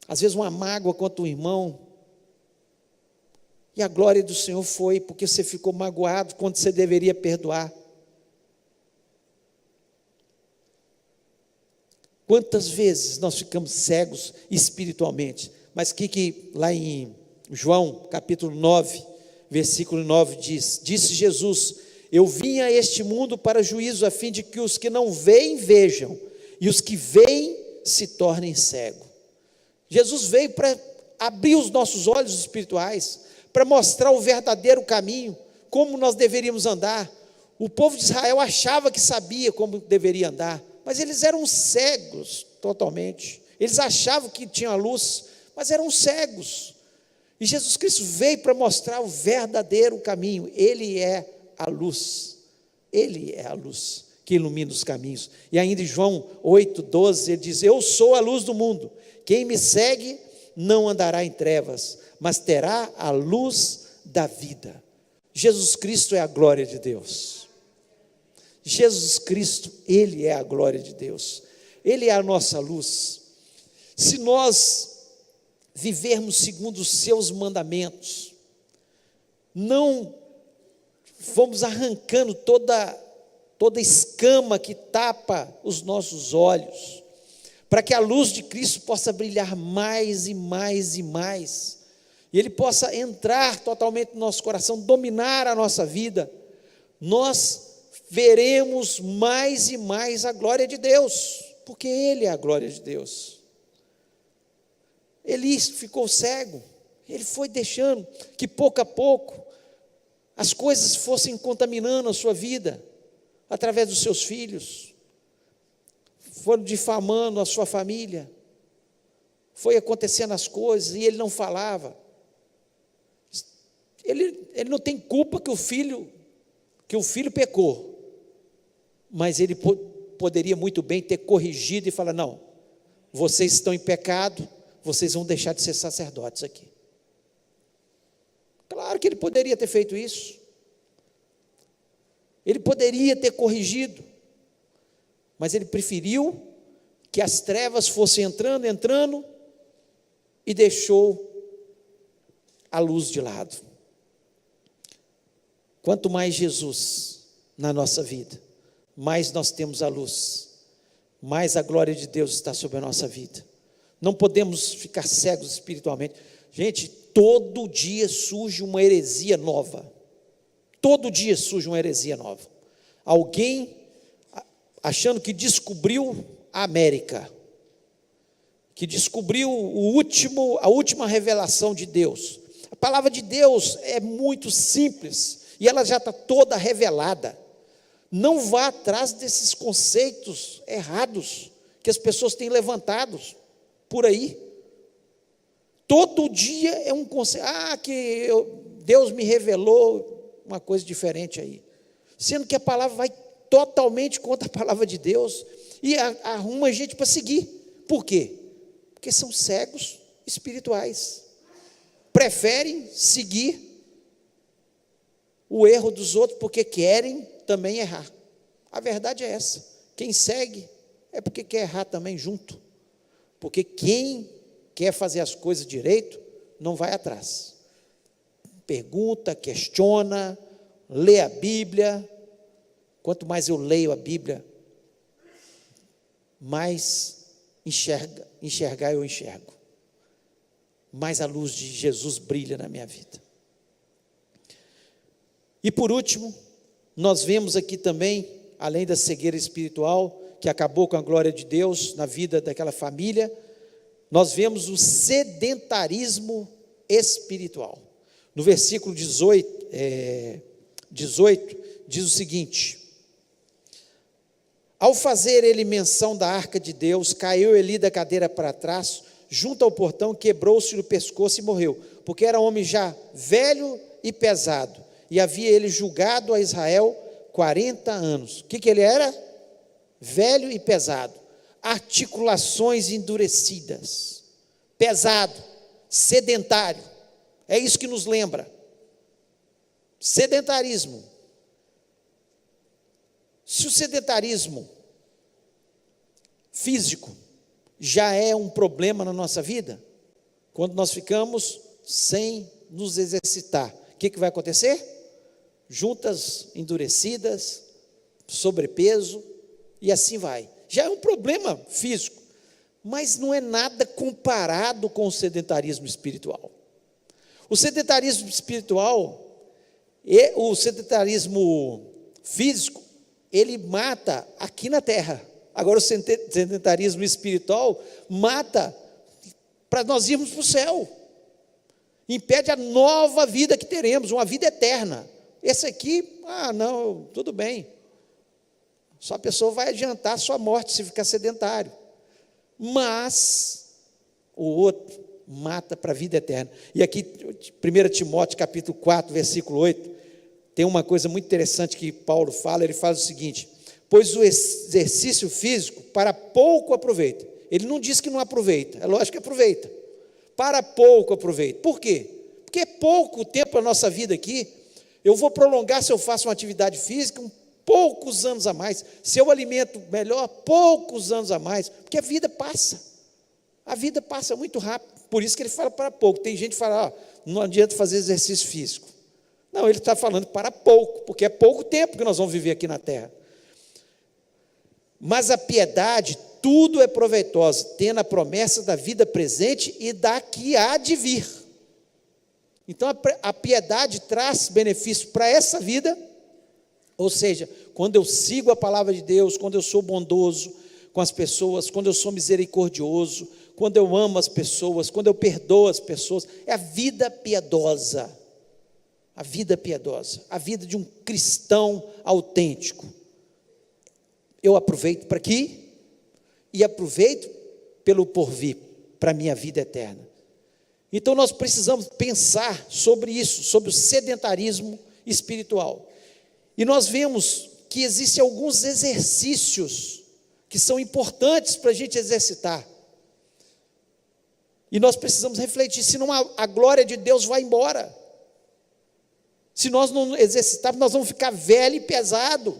Às vezes uma mágoa contra um irmão, e a glória do Senhor foi porque você ficou magoado quando você deveria perdoar. Quantas vezes nós ficamos cegos espiritualmente? Mas que lá em João, capítulo 9, versículo 9 diz: disse Jesus: eu vim a este mundo para juízo, a fim de que os que não veem, vejam, e os que veem se tornem cegos. Jesus veio para abrir os nossos olhos espirituais, para mostrar o verdadeiro caminho, como nós deveríamos andar. O povo de Israel achava que sabia como deveria andar, mas eles eram cegos totalmente. Eles achavam que tinham a luz, mas eram cegos. E Jesus Cristo veio para mostrar o verdadeiro caminho. Ele é a luz. Ele é a luz que ilumina os caminhos. E ainda em João 8,12, ele diz: eu sou a luz do mundo. Quem me segue não andará em trevas, mas terá a luz da vida. Jesus Cristo é a glória de Deus. Jesus Cristo, Ele é a glória de Deus. Ele é a nossa luz. Se nós vivermos segundo os seus mandamentos, não vamos arrancando toda escama que tapa os nossos olhos, para que a luz de Cristo possa brilhar mais e mais e mais, e Ele possa entrar totalmente no nosso coração, dominar a nossa vida, nós veremos mais e mais a glória de Deus, porque Ele é a glória de Deus. Eli ficou cego, ele foi deixando que pouco a pouco as coisas fossem contaminando a sua vida, através dos seus filhos, foram difamando a sua família, foi acontecendo as coisas e ele não falava. Ele não tem culpa que o filho pecou, mas ele poderia muito bem ter corrigido e falar: não, vocês estão em pecado, vocês vão deixar de ser sacerdotes aqui. Claro que ele poderia ter feito isso, ele poderia ter corrigido, mas ele preferiu que as trevas fossem entrando, e deixou a luz de lado. Quanto mais Jesus na nossa vida, mais nós temos a luz, mais a glória de Deus está sobre a nossa vida. Não podemos ficar cegos espiritualmente. Gente, todo dia surge uma heresia nova. Todo dia surge uma heresia nova. Alguém achando que descobriu a América, que descobriu a última revelação de Deus. A palavra de Deus é muito simples e ela já está toda revelada. Não vá atrás desses conceitos errados que as pessoas têm levantados por aí. Todo dia é um conceito, Deus me revelou uma coisa diferente aí, sendo que a palavra vai totalmente contra a palavra de Deus, e arruma gente para seguir. Por quê? Porque são cegos espirituais, preferem seguir o erro dos outros, porque querem também errar. A verdade é essa: quem segue é porque quer errar também junto, porque quem quer fazer as coisas direito não vai atrás, pergunta, questiona, lê a Bíblia. Quanto mais eu leio a Bíblia, mais enxergar eu enxergo, mais a luz de Jesus brilha na minha vida. E por último, nós vemos aqui também, além da cegueira espiritual, que acabou com a glória de Deus na vida daquela família, nós vemos o sedentarismo espiritual. No versículo 18 diz o seguinte: ao fazer ele menção da arca de Deus, caiu Eli da cadeira para trás, junto ao portão, quebrou-se o pescoço e morreu, porque era homem já velho e pesado, e havia ele julgado a Israel 40 anos. O que ele era? Velho e pesado, articulações endurecidas, pesado, sedentário. É isso que nos lembra. Sedentarismo. Se o sedentarismo físico já é um problema na nossa vida, quando nós ficamos sem nos exercitar, o que vai acontecer? Juntas endurecidas, sobrepeso, e assim vai. Já é um problema físico, mas não é nada comparado com o sedentarismo espiritual. O sedentarismo espiritual, e o sedentarismo físico, ele mata aqui na terra. Agora o sedentarismo espiritual mata para nós irmos para o céu, impede a nova vida que teremos, uma vida eterna. Esse aqui, não, tudo bem, só a pessoa vai adiantar a sua morte se ficar sedentário, mas o outro mata para a vida eterna. E aqui, 1 Timóteo capítulo 4, versículo 8, tem uma coisa muito interessante que Paulo fala. Ele fala o seguinte: pois o exercício físico para pouco aproveita. Ele não diz que não aproveita, é lógico que aproveita, para pouco aproveita. Por quê? Porque é pouco tempo a nossa vida aqui. Eu vou prolongar se eu faço uma atividade física, poucos anos a mais. Se eu alimento melhor, poucos anos a mais, porque a vida passa muito rápido. Por isso que ele fala para pouco. Tem gente que fala, não adianta fazer exercício físico. Não, ele está falando para pouco, porque é pouco tempo que nós vamos viver aqui na terra. Mas a piedade, tudo é proveitosa, tendo a promessa da vida presente e da que há de vir. Então a piedade traz benefício para essa vida, ou seja, quando eu sigo a palavra de Deus, quando eu sou bondoso com as pessoas, quando eu sou misericordioso, quando eu amo as pessoas, quando eu perdoo as pessoas, é a vida piedosa, a vida de um cristão autêntico. Eu aproveito para aqui e aproveito pelo porvir, para a minha vida eterna. Então nós precisamos pensar sobre isso, sobre o sedentarismo espiritual. E nós vemos que existem alguns exercícios que são importantes para a gente exercitar. E nós precisamos refletir, senão a glória de Deus vai embora. Se nós não exercitarmos, nós vamos ficar velho e pesado.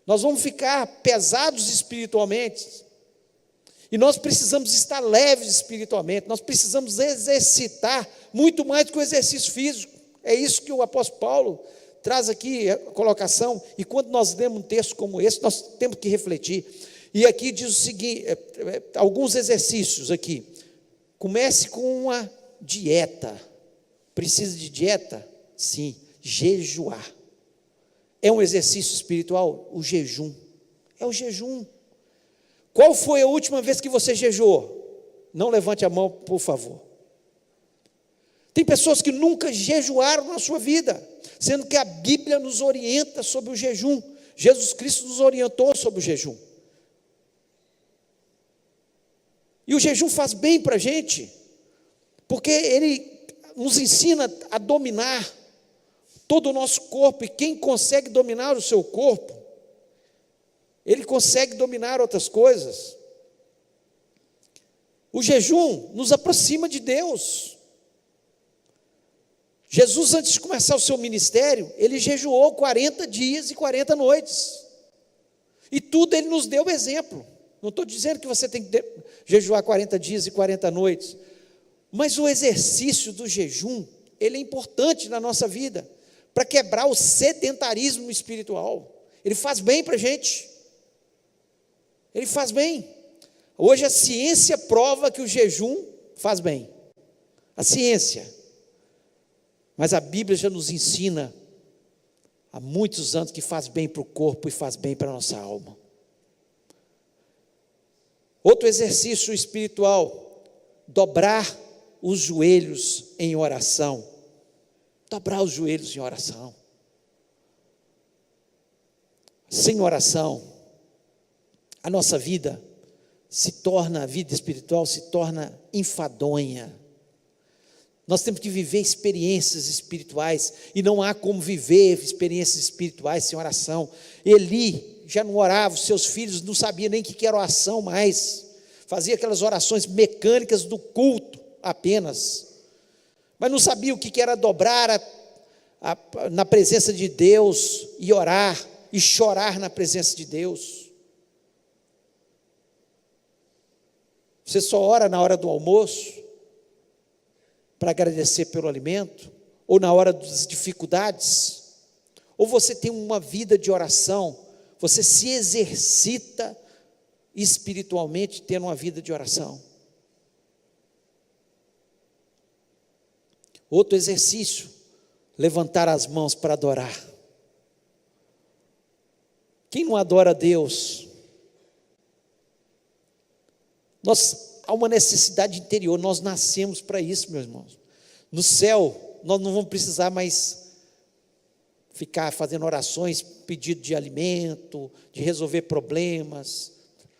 Nós vamos ficar pesados espiritualmente. E nós precisamos estar leves espiritualmente. Nós precisamos exercitar muito mais do que o exercício físico. É isso que o apóstolo Paulo traz aqui, a colocação. E quando nós lemos um texto como esse, nós temos que refletir. E aqui diz o seguinte, alguns exercícios aqui. Comece com uma dieta. Precisa de dieta? Sim. Jejuar. É um exercício espiritual? O jejum. É o jejum. Qual foi a última vez que você jejuou? Não levante a mão, por favor. Tem pessoas que nunca jejuaram na sua vida, sendo que a Bíblia nos orienta sobre o jejum. Jesus Cristo nos orientou sobre o jejum. E o jejum faz bem para a gente, porque ele nos ensina a dominar todo o nosso corpo, e quem consegue dominar o seu corpo, ele consegue dominar outras coisas. O jejum nos aproxima de Deus. Jesus, antes de começar o seu ministério, ele jejuou 40 dias e 40 noites, e tudo ele nos deu exemplo. Não estou dizendo que você tem que jejuar 40 dias e 40 noites, mas o exercício do jejum, ele é importante na nossa vida, para quebrar o sedentarismo espiritual. Ele faz bem para a gente, ele faz bem. Hoje a ciência prova que o jejum faz bem, a ciência, mas a Bíblia já nos ensina há muitos anos que faz bem para o corpo e faz bem para a nossa alma. Outro exercício espiritual, dobrar os joelhos em oração. Dobrar os joelhos em oração. Sem oração, a nossa vida a vida espiritual se torna enfadonha. Nós temos que viver experiências espirituais, e não há como viver experiências espirituais sem oração. Eli já não orava, os seus filhos não sabiam nem o que era oração mais, fazia aquelas orações mecânicas do culto apenas, mas não sabia o que era dobrar na presença de Deus, e orar, e chorar na presença de Deus. Você só ora na hora do almoço, para agradecer pelo alimento, ou na hora das dificuldades, ou você tem uma vida de oração, você se exercita espiritualmente tendo uma vida de oração. Outro exercício, levantar as mãos para adorar. Quem não adora a Deus? Há uma necessidade interior, nós nascemos para isso, meus irmãos. No céu, nós não vamos precisar mais ficar fazendo orações, pedido de alimento, de resolver problemas,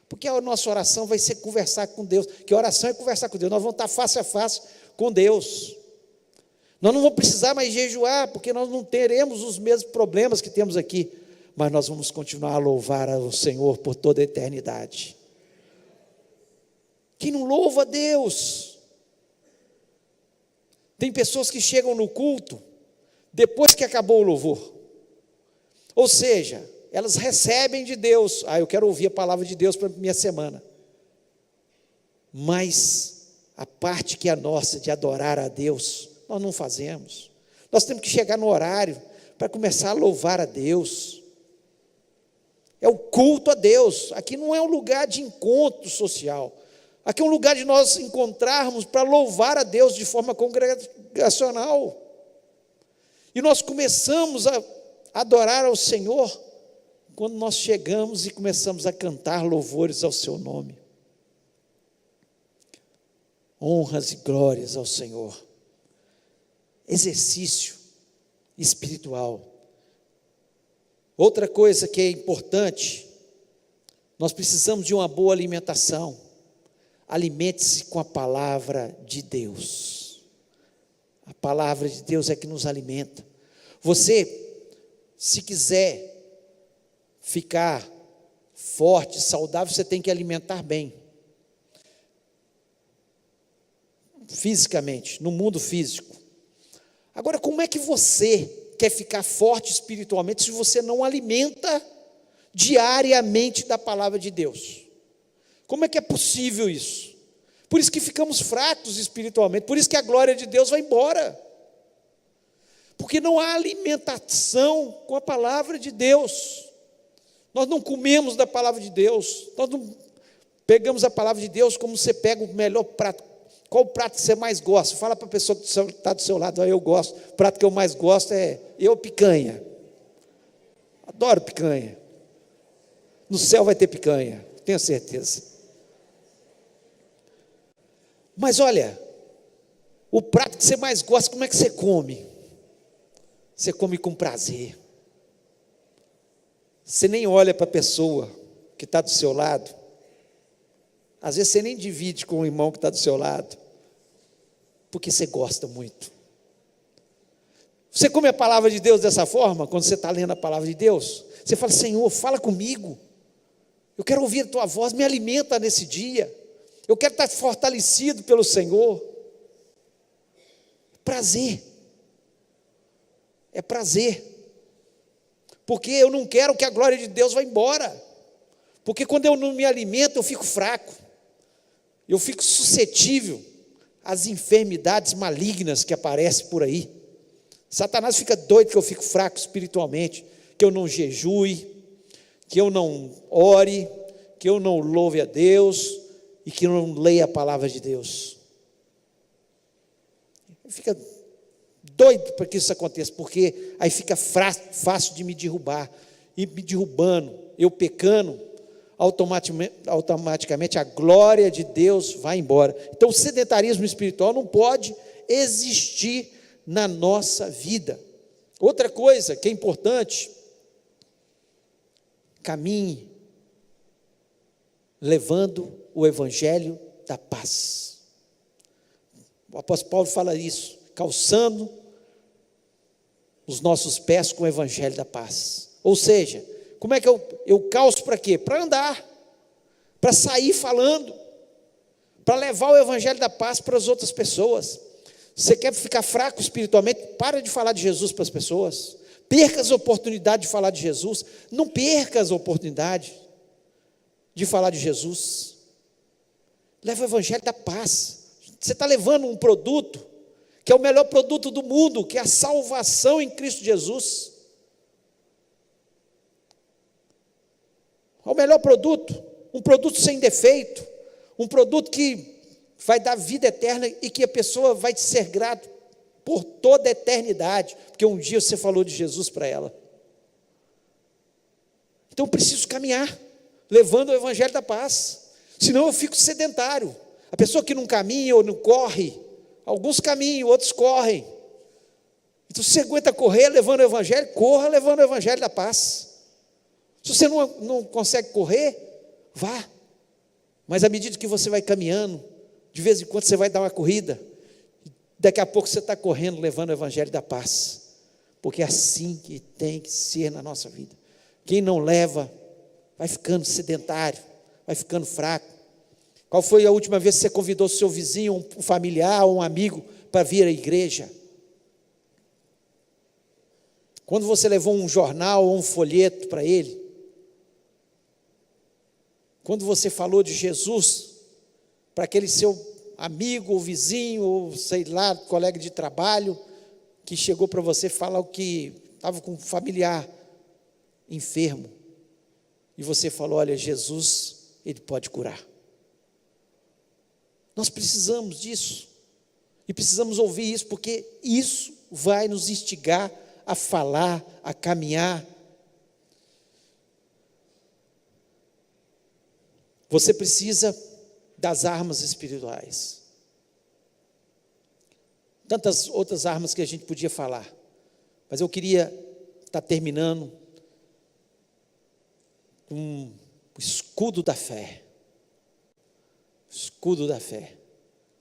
porque a nossa oração vai ser conversar com Deus, que a oração é conversar com Deus, nós vamos estar face a face com Deus. Nós não vamos precisar mais jejuar, porque nós não teremos os mesmos problemas que temos aqui, mas nós vamos continuar a louvar ao Senhor por toda a eternidade. Quem não louva a Deus? Tem pessoas que chegam no culto depois que acabou o louvor, ou seja, elas recebem de Deus, eu quero ouvir a palavra de Deus para a minha semana, mas a parte que é nossa de adorar a Deus, nós não fazemos. Nós temos que chegar no horário para começar a louvar a Deus. É o culto a Deus. Aqui não é um lugar de encontro social, aqui é um lugar de nós encontrarmos para louvar a Deus de forma congregacional. E nós começamos a adorar ao Senhor quando nós chegamos e começamos a cantar louvores ao seu nome. Honras e glórias ao Senhor. Exercício espiritual. Outra coisa que é importante, nós precisamos de uma boa alimentação. Alimente-se com a palavra de Deus. A palavra de Deus é que nos alimenta. Você, se quiser ficar forte, saudável, você tem que alimentar bem. Fisicamente, no mundo físico. Agora, como é que você quer ficar forte espiritualmente se você não alimenta diariamente da palavra de Deus? Como é que é possível isso? Por isso que ficamos fracos espiritualmente, por isso que a glória de Deus vai embora. Porque não há alimentação com a palavra de Deus. Nós não comemos da palavra de Deus, nós não pegamos a palavra de Deus como você pega o melhor prato. Qual o prato que você mais gosta? Fala para a pessoa que está do seu lado, eu gosto. O prato que eu mais gosto é picanha. Adoro picanha. No céu vai ter picanha, tenho certeza. Mas olha, o prato que você mais gosta, como é que você come? Você come com prazer. Você nem olha para a pessoa que está do seu lado. Às vezes você nem divide com o irmão que está do seu lado, porque você gosta muito. Você come a palavra de Deus dessa forma, quando você está lendo a palavra de Deus, você fala: Senhor, fala comigo, eu quero ouvir a tua voz, me alimenta nesse dia, eu quero estar fortalecido pelo Senhor. Prazer, é prazer, porque eu não quero que a glória de Deus vá embora, porque quando eu não me alimento, eu fico fraco, eu fico suscetível às enfermidades malignas que aparecem por aí. Satanás fica doido que eu fico fraco espiritualmente, que eu não jejue, que eu não ore, que eu não louve a Deus e que eu não leia a palavra de Deus. Ele fica doido para que isso aconteça, porque aí fica fácil de me derrubar, e me derrubando, eu pecando, automaticamente a glória de Deus vai embora. Então o sedentarismo espiritual não pode existir na nossa vida. Outra coisa que é importante, caminhe levando o evangelho da paz. O apóstolo Paulo fala isso, calçando os nossos pés com o evangelho da paz. Ou seja, como é que eu calço para quê? Para andar, para sair falando, para levar o evangelho da paz para as outras pessoas. Você quer ficar fraco espiritualmente? Para de falar de Jesus para as pessoas. Perca as oportunidades de falar de Jesus. Não perca as oportunidades de falar de Jesus. Leva o evangelho da paz. Você está levando um produto que é o melhor produto do mundo, que é a salvação em Cristo Jesus. É o melhor produto. um produto sem defeito, um produto que vai dar vida eterna e que a pessoa vai te ser grato por toda a eternidade, porque um dia você falou de Jesus para ela. Então eu preciso caminhar, levando o evangelho da paz, senão eu fico sedentário. A pessoa que não caminha ou não corre, alguns caminham, outros correm. Então se você aguenta correr levando o evangelho, corra levando o evangelho da paz. Se você não consegue correr, vá. Mas à medida que você vai caminhando, de vez em quando você vai dar uma corrida, daqui a pouco você está correndo levando o evangelho da paz, porque é assim que tem que ser na nossa vida. Quem não leva, vai ficando sedentário, vai ficando fraco. Qual foi a última vez que você convidou seu vizinho, um familiar ou um amigo para vir à igreja? Quando você levou um jornal ou um folheto para ele? Quando você falou de Jesus para aquele seu amigo ou vizinho, ou sei lá, colega de trabalho, que chegou para você falar que estava com um familiar enfermo, e você falou: olha, Jesus, Ele pode curar. Nós precisamos disso, e precisamos ouvir isso, porque isso vai nos instigar a falar, a caminhar. Você precisa das armas espirituais. Tantas outras armas que a gente podia falar, mas eu queria estar terminando com o escudo da fé. Escudo da fé.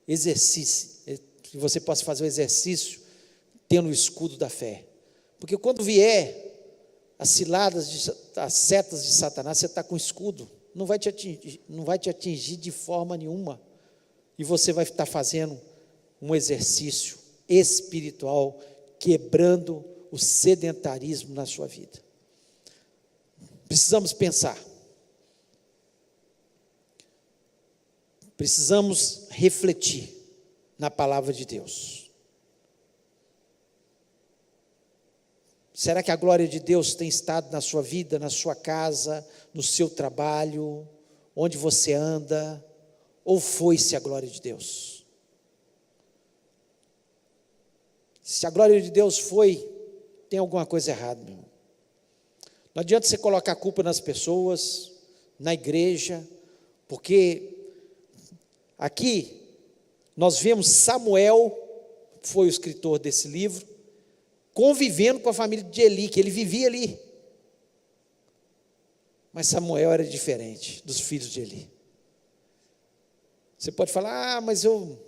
Exercício, que você possa fazer o exercício tendo o escudo da fé. Porque quando vier as ciladas, as setas de Satanás, você está com escudo. Não vai te atingir de forma nenhuma, e você vai estar fazendo um exercício espiritual, quebrando o sedentarismo na sua vida. Precisamos pensar, precisamos refletir na palavra de Deus. Será que a glória de Deus tem estado na sua vida, na sua casa, no seu trabalho, onde você anda, ou foi-se a glória de Deus? Se a glória de Deus foi, tem alguma coisa errada, meu irmão. Não adianta você colocar a culpa nas pessoas, na igreja, porque aqui nós vemos Samuel, foi o escritor desse livro, convivendo com a família de Eli, que ele vivia ali. Mas Samuel era diferente dos filhos de Eli. Você pode falar: mas eu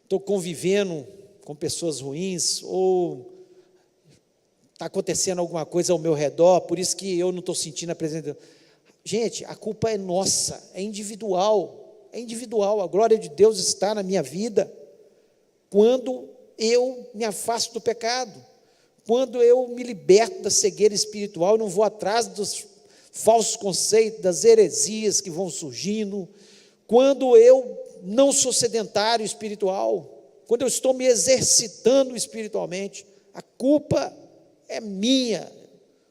estou convivendo com pessoas ruins, ou está acontecendo alguma coisa ao meu redor, por isso que eu não estou sentindo a presença de Deus. Gente, a culpa é nossa, é individual, a glória de Deus está na minha vida, quando eu me afasto do pecado, quando eu me liberto da cegueira espiritual, não vou atrás dos falsos conceitos, das heresias que vão surgindo, quando eu não sou sedentário espiritual, quando eu estou me exercitando espiritualmente, a culpa é minha,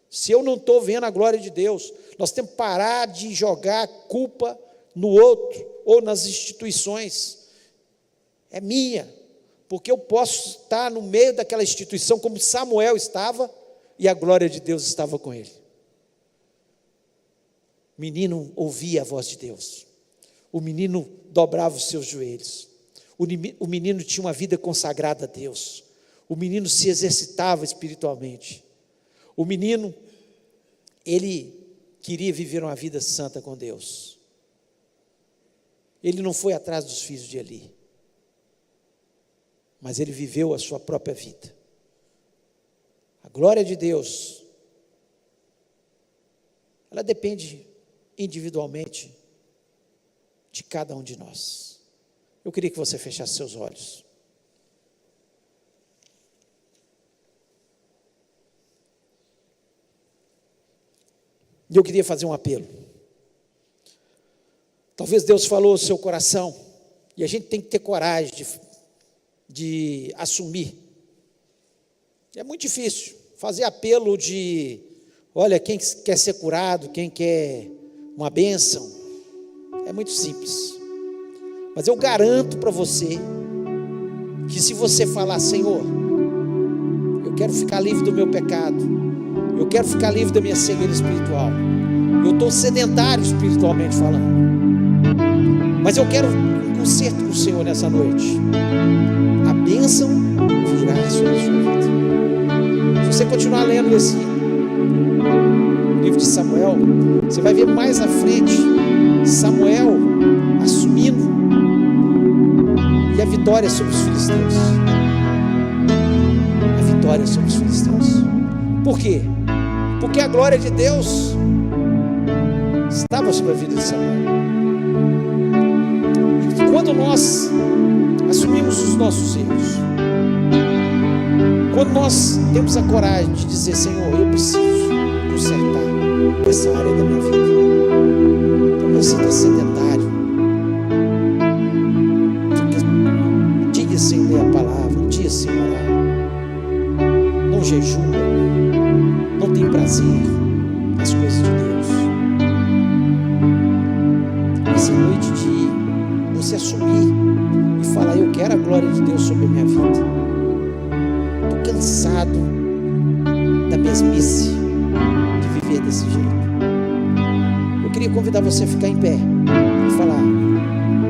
se eu não estou vendo a glória de Deus. Nós temos que parar de jogar a culpa no outro, ou nas instituições. É minha, porque eu posso estar no meio daquela instituição, como Samuel estava, e a glória de Deus estava com ele. O menino ouvia a voz de Deus, o menino dobrava os seus joelhos, o menino tinha uma vida consagrada a Deus, o menino se exercitava espiritualmente, o menino, ele queria viver uma vida santa com Deus. Ele não foi atrás dos filhos de Eli, mas ele viveu a sua própria vida. A glória de Deus, ela depende individualmente de cada um de nós. Eu queria que você fechasse seus olhos. E eu queria fazer um apelo. Talvez Deus falou no seu coração, e a gente tem que ter coragem de assumir. É muito difícil fazer apelo de, olha, quem quer ser curado, quem quer uma bênção, é muito simples. Mas eu garanto para você que se você falar: Senhor, eu quero ficar livre do meu pecado, eu quero ficar livre da minha cegueira espiritual, eu estou sedentário espiritualmente falando, mas eu quero um conserto com o Senhor nessa noite, a bênção virá sobre a sua vida. Se você continuar lendo esse livro de Samuel, você vai ver mais à frente Samuel assumindo e a vitória sobre os filisteus. A vitória sobre os filisteus. Por quê? Porque a glória de Deus estava sobre a vida de Samuel. E quando nós assumimos os nossos erros, quando nós temos a coragem de dizer: Senhor, eu preciso consertar essa área da minha vida, talvez você está sedentário, dias sem ler a palavra, dias sem orar, não jejua, não tem prazer nas coisas de Deus. Essa é a noite de você assumir e falar: eu quero a glória de Deus sobre a minha vida. Estou cansado da mesmice de viver desse jeito. Eu queria convidar você a ficar em pé e falar: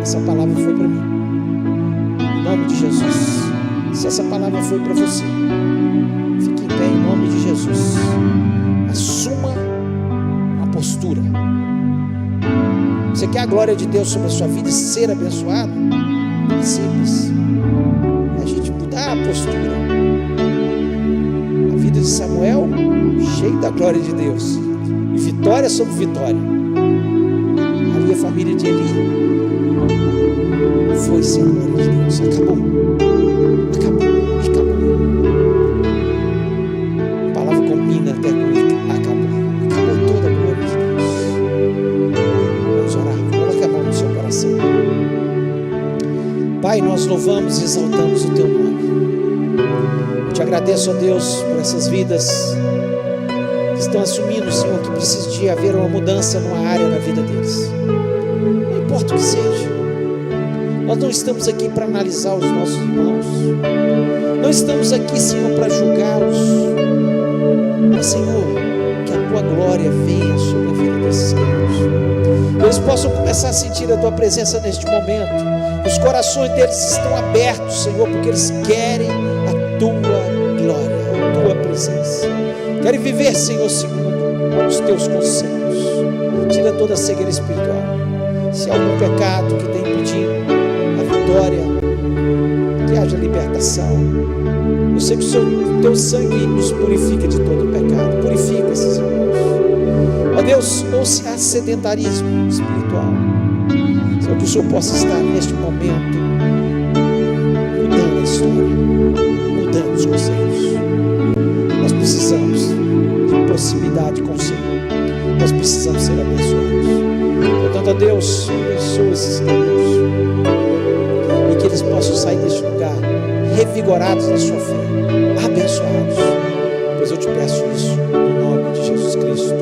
essa palavra foi para mim. Em nome de Jesus. Se essa palavra foi para você, fique em pé em nome de Jesus. Assuma uma postura. Você quer a glória de Deus sobre a sua vida e ser abençoado? É simples. É a gente mudar a postura. A vida de Samuel, cheia da glória de Deus, e vitória sobre vitória. Ali a família de Eli foi sem a glória de Deus. Acabou. A palavra combina até com ele. Acabou toda a glória de Deus. Vamos orar. Coloque a mão no seu coração. Pai, nós louvamos e exaltamos o teu nome. Eu te agradeço, ó Deus, por essas vidas que estão assumindo, Senhor, que precisa de haver uma mudança numa área da vida deles. Não importa o que seja. Nós não estamos aqui para analisar os nossos irmãos. Não estamos aqui, Senhor, para julgá-los. Mas, Senhor, que a tua glória venha sobre a vida desses irmãos. Eles possam começar a sentir a tua presença neste momento. Os corações deles estão abertos, Senhor, porque eles querem a tua glória, a tua presença. Querem viver, Senhor, segundo os teus conselhos. Tira toda a cegueira espiritual. Se há algum pecado que tem impedido a vitória, que haja libertação. Eu sei que o teu sangue nos purifica de todo o pecado. Purifica esses irmãos. Ó Deus, ou se há sedentarismo espiritual, Senhor, que o Senhor possa estar neste momento mudando a história, mudando os conselhos. Nós precisamos de proximidade com o Senhor. Nós precisamos ser abençoados. Portanto, ó Deus, abençoa esses irmãos e que eles possam sair deste lugar revigorados na sua fé, abençoados. Pois eu te peço isso no nome de Jesus Cristo.